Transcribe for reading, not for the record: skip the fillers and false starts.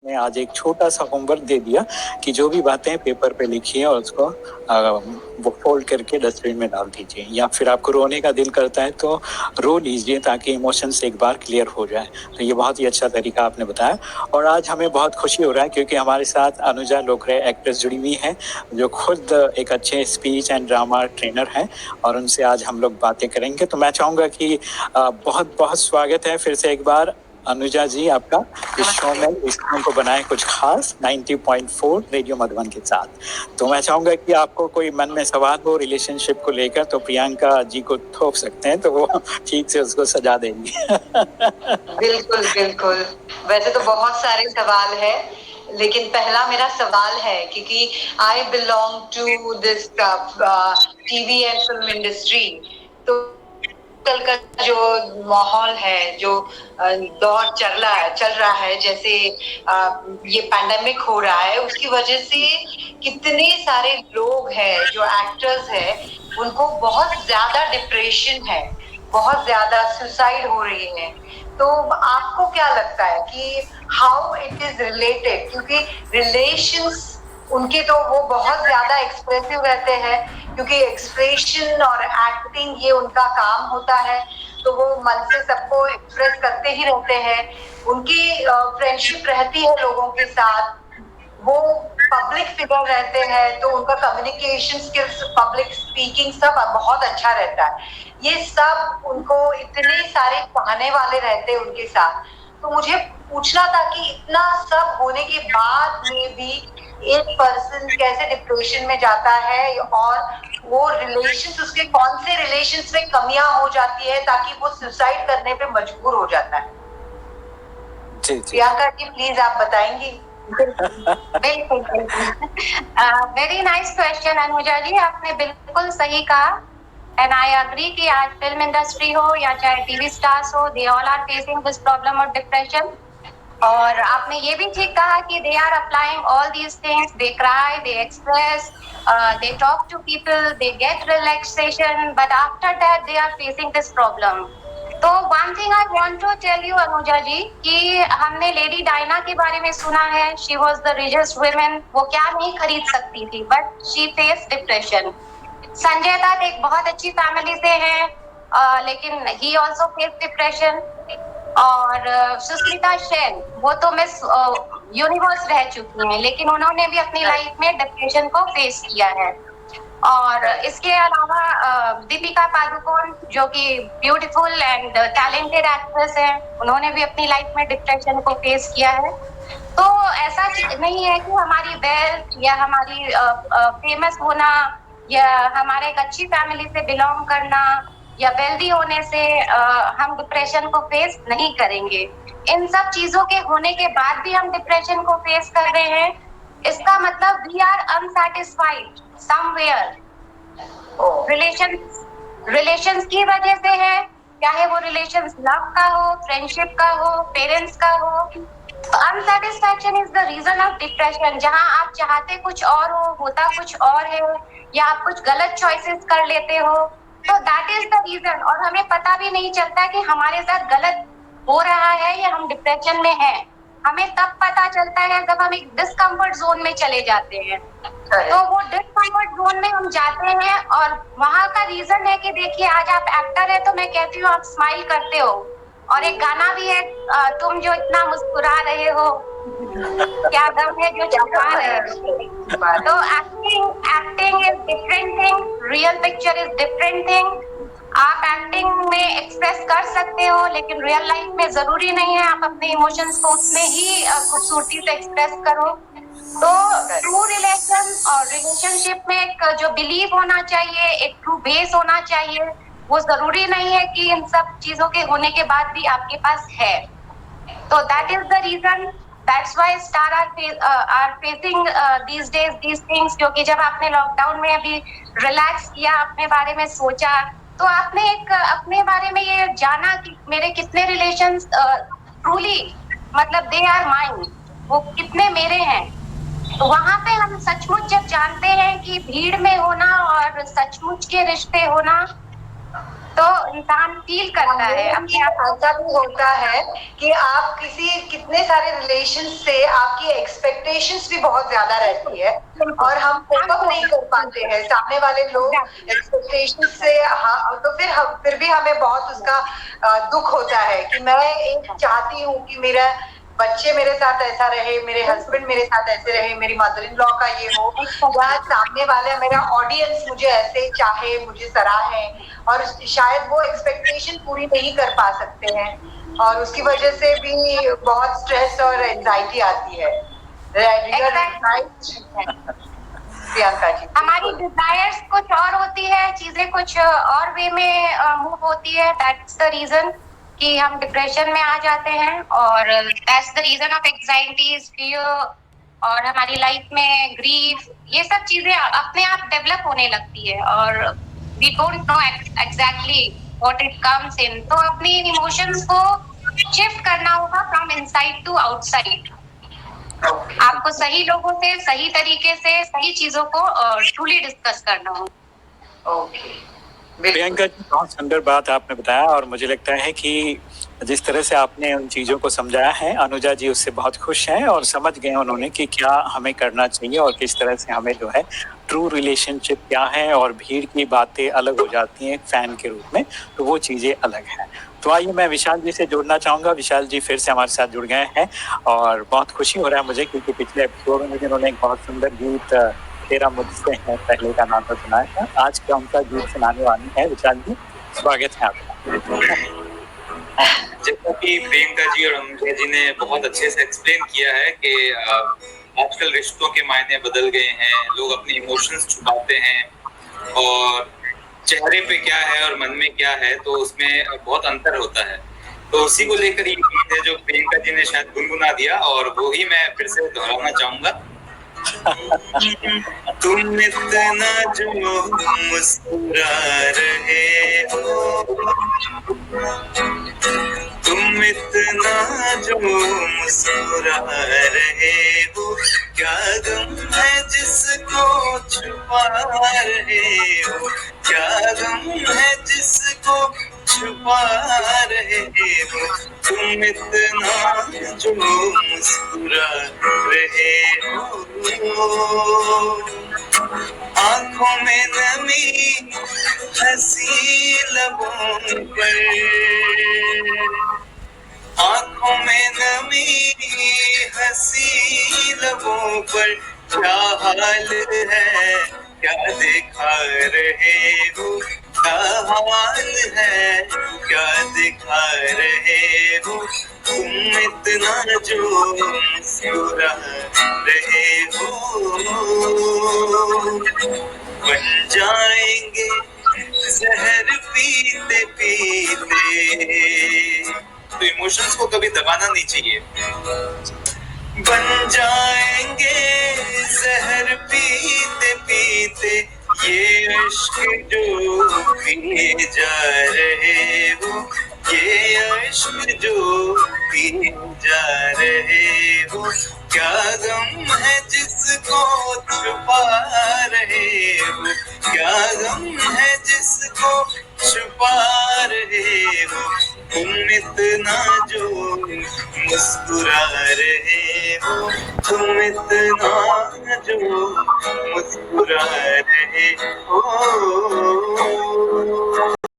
ने आज एक छोटा सा होमवर्क दे दिया कि जो भी बातें पेपर पे लिखी है और उसको वो फोल्ड करके डस्टबिन में डाल दीजिए, या फिर आपको रोने का दिल करता है तो रो लीजिए ताकि इमोशंस एक बार क्लियर हो जाए। तो ये बहुत ही अच्छा तरीका आपने बताया और आज हमें बहुत खुशी हो रहा है क्योंकि हमारे साथ अनुजा लोकरे एक्ट्रेस जुड़ी हुई है जो खुद एक अच्छे स्पीच एंड ड्रामा ट्रेनर हैं और उनसे आज हम लोग बातें करेंगे। तो मैं चाहूँगा कि बहुत बहुत स्वागत है फिर से एक बार अनुजा जी आपका इस शो में, इस शो को बनाए कुछ खास 90.4 रेडियो मधुबन के साथ। तो मैं चाहूंगा कि आपको कोई मन में सवाल हो रिलेशनशिप को लेकर तो प्रियंका जी को थोप सकते हैं, तो वो ठीक से उसको सजा देंगी। बिल्कुल बिल्कुल, वैसे तो बहुत सारे सवाल है लेकिन पहला मेरा सवाल है क्योंकि I belong to this TV and film industry, तो कल का जो माहौल है, जो दौर चल रहा है, जैसे ये पैंडेमिक हो रहा है, उसकी वजह से कितने सारे लोग हैं जो एक्टर्स हैं उनको बहुत ज्यादा डिप्रेशन है, बहुत ज्यादा सुसाइड हो रही है। तो आपको क्या लगता है कि हाउ इट इज रिलेटेड, क्योंकि रिलेशंस उनके तो वो बहुत ज्यादा एक्सप्रेसिव रहते हैं क्योंकि एक्सप्रेशन और एक्टिंग ये उनका काम होता है, तो वो मन से सबको एक्सप्रेस करते ही रहते हैं। उनकी फ्रेंडशिप रहती है लोगों के साथ, वो पब्लिक फिगर रहते हैं तो उनका कम्युनिकेशन स्किल्स, पब्लिक स्पीकिंग सब बहुत अच्छा रहता है। ये सब उनको इतने सारे चाहने वाले रहते हैं उनके साथ। तो मुझे पूछना था कि इतना सब होने के बाद में भी एक पर्सन कैसे डिप्रेशन में जाता है और वो रिलेशंस, उसके कौन से रिलेशंस में कमियां हो जाती है ताकि वो सुसाइड करने पे मजबूर हो जाता है। प्रियंका जी प्लीज आप बताएंगी। बिल्कुल वेरी नाइस क्वेश्चन अनुजा जी, आपने बिल्कुल सही कहा एंड आई एग्री कि आज फिल्म इंडस्ट्री हो या चाहे टीवी स्टार्स हो, they all are facing this problem of depression. और आपने ये भी ठीक कहा कि they are applying all these things, they cry, they express, they talk to people, they get relaxation, but after that they are facing this problem. तो one thing I want to tell you Anuja ji कि हमने Lady Diana के बारे में सुना है, she was the richest women, वो क्या नहीं खरीद सकती थी but she face depression. Sanjay Dutt एक बहुत अच्छी फैमिली से है लेकिन ही आल्सो फेस डिप्रेशन। और सुष्मिता सेन वो तो मिस यूनिवर्स रह चुकी हैं लेकिन उन्होंने भी अपनी लाइफ में डिप्रेशन को फेस किया है। और इसके अलावा दीपिका पादुकोण जो कि ब्यूटीफुल एंड टैलेंटेड एक्ट्रेस है, उन्होंने भी अपनी लाइफ में डिप्रेशन को फेस किया है। तो ऐसा नहीं है कि हमारी वेल्थ या हमारी फेमस होना या हमारे एक अच्छी फैमिली से बिलोंग करना या वेल्दी होने से हम डिप्रेशन को फेस नहीं करेंगे। इन सब चीजों के होने के बाद भी हम डिप्रेशन को फेस कर रहे हैं, इसका मतलब we are unsatisfied somewhere. Relations की वजह से है, चाहे वो रिलेशंस लव का हो, फ्रेंडशिप का हो, पेरेंट्स का हो। Unsatisfaction is the reason of depression. जहां आप चाहते कुछ और हो, होता कुछ और है, या आप कुछ गलत चॉइसेस कर लेते हो, तो दैट इज द रीजन। और हमें पता भी नहीं चलता कि हमारे साथ गलत हो रहा है या हम डिप्रेशन में हैं। हमें तब पता चलता है जब हम एक डिस्कम्फर्ट जोन में चले जाते हैं। तो वो डिस्कम्फर्ट जोन में हम जाते हैं और वहां का रीजन है कि देखिए आज आप एक्टर है तो मैं कहती हूँ आप स्माइल करते हो, और एक गाना भी है तुम जो इतना मुस्कुरा रहे हो क्या गम है जो छुपा रहे हो। तो acting is different thing, real picture is different thing. आप एक्टिंग में एक्सप्रेस कर सकते हो लेकिन रियल लाइफ में जरूरी नहीं है आप अपने इमोशंस को उतने ही खूबसूरती से एक्सप्रेस करो। तो ट्रू रिलेशन और रिलेशनशिप में एक जो बिलीव होना चाहिए, एक ट्रू बेस होना चाहिए, वो जरूरी नहीं है कि इन सब चीजों के होने के बाद भी आपके पास है। तो that is the reason, that's why star are facing these days these things. क्योंकि जब आपने लॉकडाउन में अभी रिलैक्स किया, अपने बारे में सोचा, तो आपने एक अपने बारे में ये जाना कि मेरे कितने रिलेशंस ट्रूली मतलब दे आर माइन, वो कितने मेरे हैं। तो वहां पे हम सचमुच जब जानते हैं कि भीड़ में होना और सचमुच के रिश्ते होना तो इंसान फील करता है अपने आप को। ऐसा भी होता है कि आप कितने सारे रिलेशन से आपकी एक्सपेक्टेशंस भी बहुत ज्यादा रहती है और हम कोप अप नहीं कर पाते हैं सामने वाले लोग एक्सपेक्टेशंस से। हाँ, तो फिर भी हमें बहुत उसका दुख होता है कि मैं एक चाहती हूँ कि मेरा बच्चे मेरे साथ ऐसा रहे, मेरे हस्बैंड मेरे साथ ऐसे रहे, मेरी मदर इन लॉ का ये हो, या सामने वाला मेरा ऑडियंस मुझे ऐसे चाहे, मुझे सराहे, और शायद वो एक्सपेक्टेशन पूरी नहीं कर पा सकते हैं और उसकी वजह से भी बहुत स्ट्रेस और एंजाइटी आती है। प्रियंका जी, हमारी डिजायर्स कुछ और होती है, चीजें कुछ और वे में मूव होती है। दैट्स द रीजन कि हम डिप्रेशन में आ जाते हैं, और that's the reason of anxieties, fear, और हमारी लाइफ में ग्रीफ, ये सब चीजें अपने आप डेवलप होने लगती है और we don't know exactly what it comes in. तो अपनी इमोशंस को शिफ्ट करना होगा फ्रॉम इनसाइड टू आउटसाइड। आपको सही लोगों से सही तरीके से सही चीजों को ट्रूली डिस्कस करना होगा। ओके प्रियंका जी, बहुत सुंदर बात आपने बताया और मुझे लगता है कि जिस तरह से आपने उन चीज़ों को समझाया है, अनुजा जी उससे बहुत खुश हैं और समझ गए उन्होंने कि क्या हमें करना चाहिए और किस तरह से हमें जो है ट्रू रिलेशनशिप क्या है, और भीड़ की बातें अलग हो जाती हैं फैन के रूप में, तो वो चीज़ें अलग हैं। तो आइए मैं विशाल जी से जुड़ना चाहूँगा। विशाल जी फिर से हमारे साथ जुड़ गए हैं और बहुत खुशी हो रहा है मुझे, क्योंकि पिछले एपिसोड में जिन्होंने एक बहुत सुंदर गीत तेरा मुझसे है पहले का नाम तो सुनाया था, आज का उनका गीत सुनाने वाली है। विशाल जी, स्वागत है आपका। जैसा कि प्रियंका जी और अनुजा जी ने बहुत अच्छे से एक्सप्लेन किया है कि आजकल रिश्तों के मायने बदल गए हैं, लोग अपने इमोशंस छुपाते हैं और चेहरे पे क्या है और मन में क्या है, तो उसमें बहुत अंतर होता है। तो उसी को लेकर ये गीत है जो प्रियंका जी ने शायद गुनगुना दिया, और वो ही मैं फिर से दोहराना चाहूंगा। तुम इतना जो मुस्कुरा रहे हो, तुम इतना जो मुस्कुरा रहे हो, क्या गम है जिसको छुपा रहे हो, क्या गम है जिसको छुपा रहे हो, तुम इतना जो मुस्कुरा रहे हो। आंखों में नमी हंसी लबों पर, आंखों में नमी हंसी लबों पर, क्या हाल है क्या दिखा रहे हो, क्या हाल है क्या दिखा रहे हो, तुम इतना जो मुस्कुरा रहे हो। बन जाएंगे जहर पीते पीते, तो इमोशंस को कभी दबाना नहीं चाहिए। बन जाएंगे जहर पीते पीते, ये इश्क जो पिए जा रहे हो, ये इश्क जो पिए जा रहे हो, क्या गम है जिसको छुपा रहे हो, क्या गम है जिसको छुपा रहे हो, तुम इतना जो मुस्कुरा रहे हो, तुम इतना जो मुस्कुरा रहे हो।